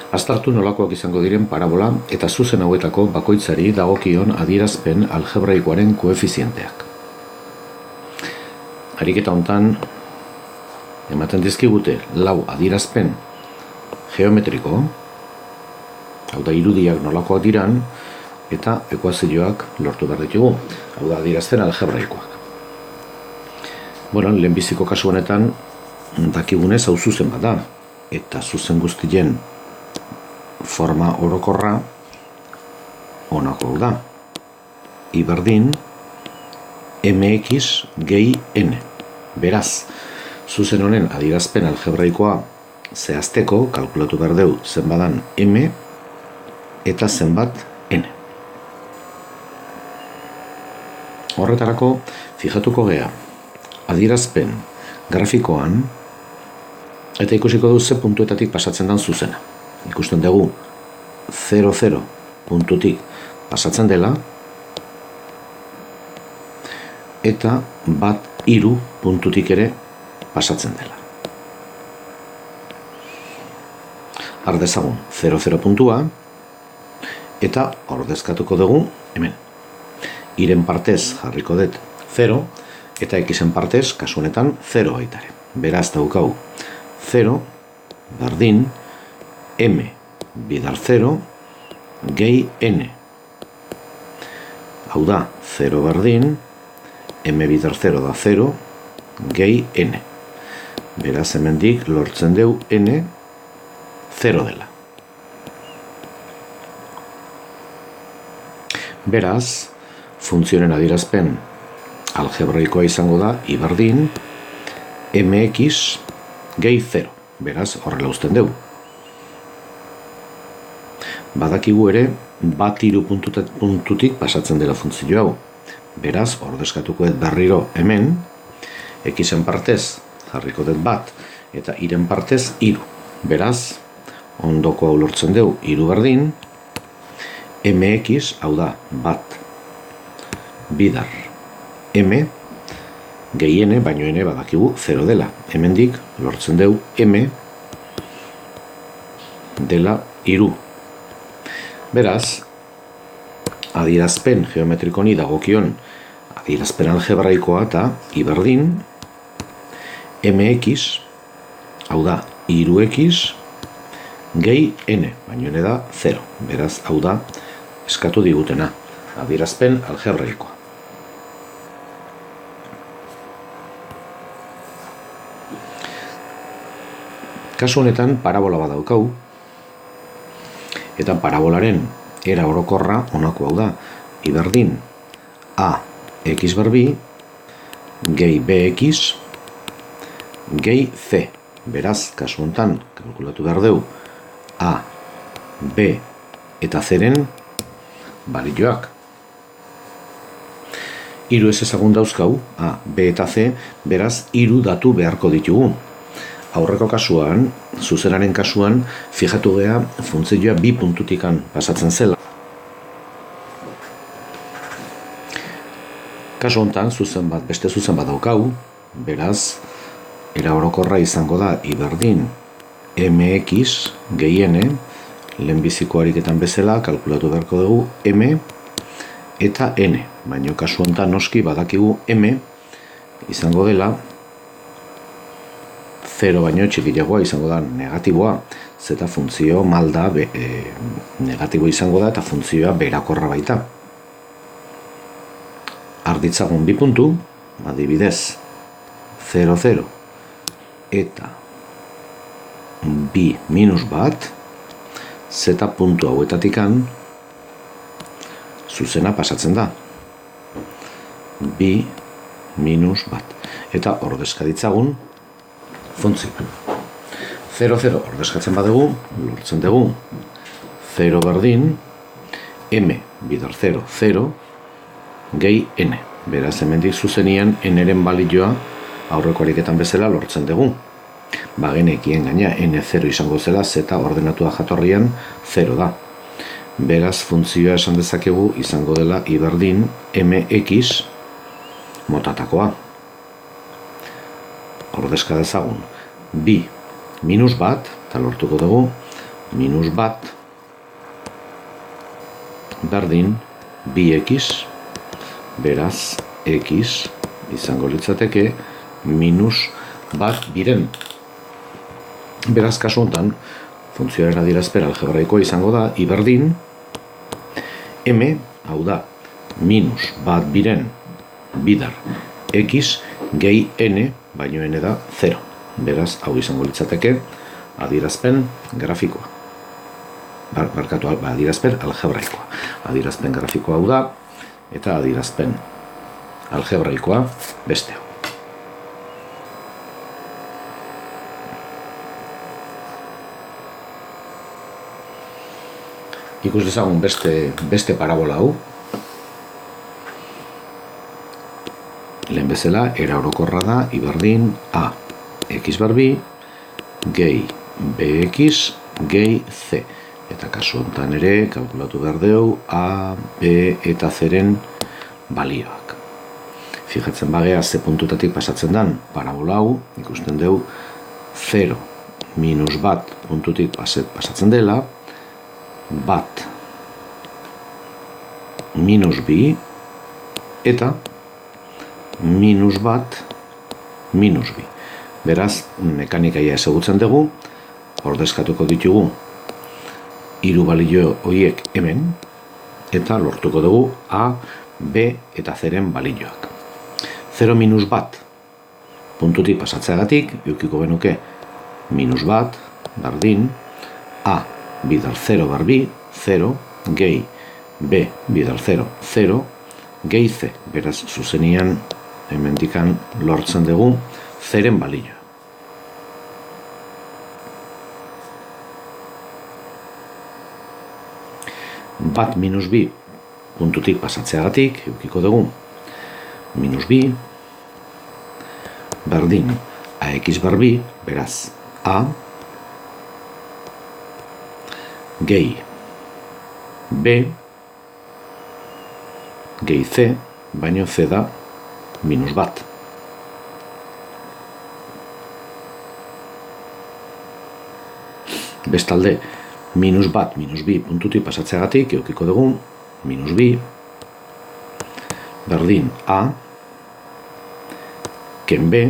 Aztertu nolakoak izango diren parabola eta zuzen hauetako bakoitzari dagokion adierazpen algebraikoaren koefizienteak. Ariketa hontan ematen dizkigute 4 adierazpen geometriko, hau da irudiak nolakoak diran, eta ekuazioak lortu behar ditugu, hau da adierazpen algebraikoak. Lehenbiziko kasu honetan dakigunez hau zuzen bat da, eta zuzen guztien forma orokorra honako hau da. I berdin mx gehi n. Beraz, zuzen honen adierazpen algebraikoa zehazteko kalkulatu behar dugu zenbadan m eta zenbat n. Horretarako fijatuko gea adierazpen grafikoan eta ikusiko du ze puntuetatik pasatzen den zuzena. Ikusten dugu 0,0 puntutik pasatzen dela eta 1,3 puntutik ere pasatzen dela. Har dezagun 0,0 puntua eta ordezkatuko dugu hemen. Iren partez jarriko dut 0 eta xen partez kasu honetan 0 baitare. Beraz daukau 0 berdin m bidar 0 gehi n. Hau da 0 berdin m bidar 0 da 0 gehi n. Beraz hemendik lortzen deu n 0 dela. Beraz, funtzionen adierazpen algebraikoa izango da i berdin mx gehi 0. Beraz, horrela uzten dugu. Badakigu ere, 1,3 puntutik pasatzen dela funtzio hau. Beraz, ordezkatuko dut berriro hemen, xen partez jarriko dut 1 eta iren partez 3. Beraz, ondoko hau lortzen dugu 3 berdin, mx, hau da, 1 bidar m, gehi n, baino n badakigu 0 dela. Hemendik lortzen dugu m dela 3. Beraz, adierazpen geometrikoni dagokion adierazpen algebraikoa eta i berdin mx, hau da 3x gehi n, baino n da 0. Beraz, hau da eskatu digutena, adierazpen algebraikoa. Kasu honetan parabola bat daukau, eta parabolaren era orokorra honako hau da, i berdin a x bar bi gehi bx gehi c. Beraz, kasu honetan kalkulatu behar dugu a, b eta c-ren balioak. 3 ez ezagun dauzkau, a, b eta c, beraz 3 datu beharko ditugu. Aurreko kasuan, zuzenaren kasuan, fijatu gea funtzioa 2 puntutikan pasatzen zela. Kasu honetan, beste zuzen bat daukau, beraz, era orokorra izango da i berdin mx gehi n, lehenbiziko ariketan bezala kalkulatu beharko dugu m eta n. Baina kasu honetan noski badakigu m izango dela 0 baino txikiagoa izango da negatiboa, zeta funtzio malda negatibo izango da eta funtzioa berakorra baita. Arditzagun 2 puntu, adibidez 0, 0 eta b minus bat, zeta puntu hauetatikan zuzena pasatzen da. B minus bat. Eta ordezka ditzagun funtzio. 0, 0 ordezkatzen badugu, lortzen dugu 0 berdin m bidar 0, 0 gehi n. Beraz, hemendik zuzenian n-ren balioa aurreko ariketan bezala lortzen dugu. Bagenekien gaina n0 izango zela, zeta ordenatua jatorrian 0 da. Beraz, funtzioa esan dezakegu izango dela i berdin mx motatakoa. Ordezka dezagun b minus bat, eta lortuko dugu minus bat berdin 2x, beraz x izango litzateke minus bat biren. Beraz, kasu honetan, funtzioaren adierazpen algebraikoa izango da I berdin m, hau da, minus bat biren bidar x gehi n, baino n da 0. Beraz, hau izango litzateke adierazpen grafikoa. Barkatu, adierazpen algebraikoa. Adierazpen grafikoa hau da, eta adierazpen algebraikoa beste hau. Ikus dezagun beste parabola hau. Lehen bezala, era orokorra da I berdin a x bar bi gehi bx gehi c. Eta kasu honetan ere, kalkulatu behar dugu a, b eta c-ren balioak. Fijatzen bagea ze puntutatik pasatzen den parabola hau, ikusten dugu 0 minus bat puntutik pasatzen dela, bat minus bi eta minus bat minus bi. Beraz, mekanikaia ezagutzen dugu, ordezkatuko ditugu hiru balio horiek hemen, eta lortuko dugu a, b eta c-ren balioak. 0 minus bat puntutik pasatzeagatik, edukiko genuke minus bat berdin a bidar 0 bar bi, 0, gehi b bidar 0, 0, gehi c. Beraz, zuzenian hemendikan lortzen dugu c-ren balioa. Bat minus bi puntutik pasatzeagatik, edukiko dugu minus bi berdin ax bar bi, beraz a gehi b gehi c, baino c da minus bat. Bestalde, minus bat, minus bi puntutik pasatzeagatik, edukiko dugu minus bi berdin a ken b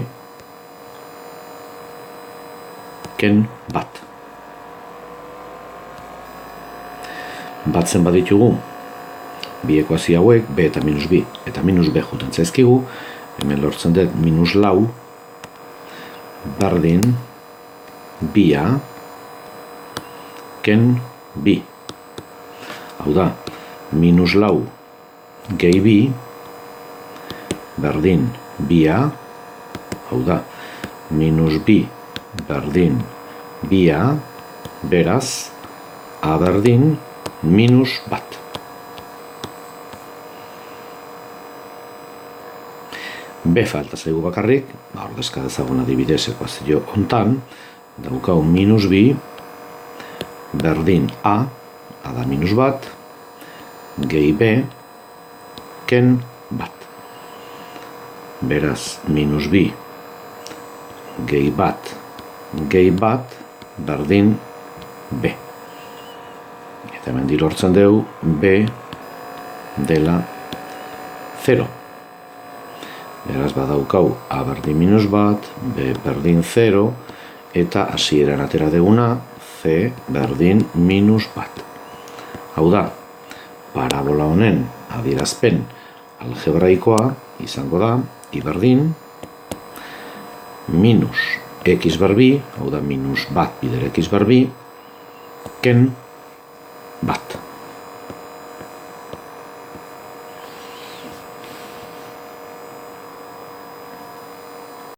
ken bat. Batzen baditugu bi ekuazio hauek, b eta minus b juten zaizkigu, hemen lortzen dut minus lau berdin bia ken bi. Hau da, minus lau gehi bi berdin bia, hau da, minus bi berdin bia, beraz, a berdin minus bat. B falta zaigu bakarrik, ordezka dezagun adibidez ekuazio hontan, daukau minus bi berdin a da minus bat, gehi b, ken bat. Beraz, minus bi gehi bat berdin b. Eta hemen lortzen dugu b dela 0. Beraz, badaukau a berdin minus bat, b berdin 0, eta hasieran atera deguna c berdin minus bat. Hau da, parabola honen adierazpen algebraikoa izango da I berdin minus x bar bi, hau da minus bat bider x bar bi, ken bat.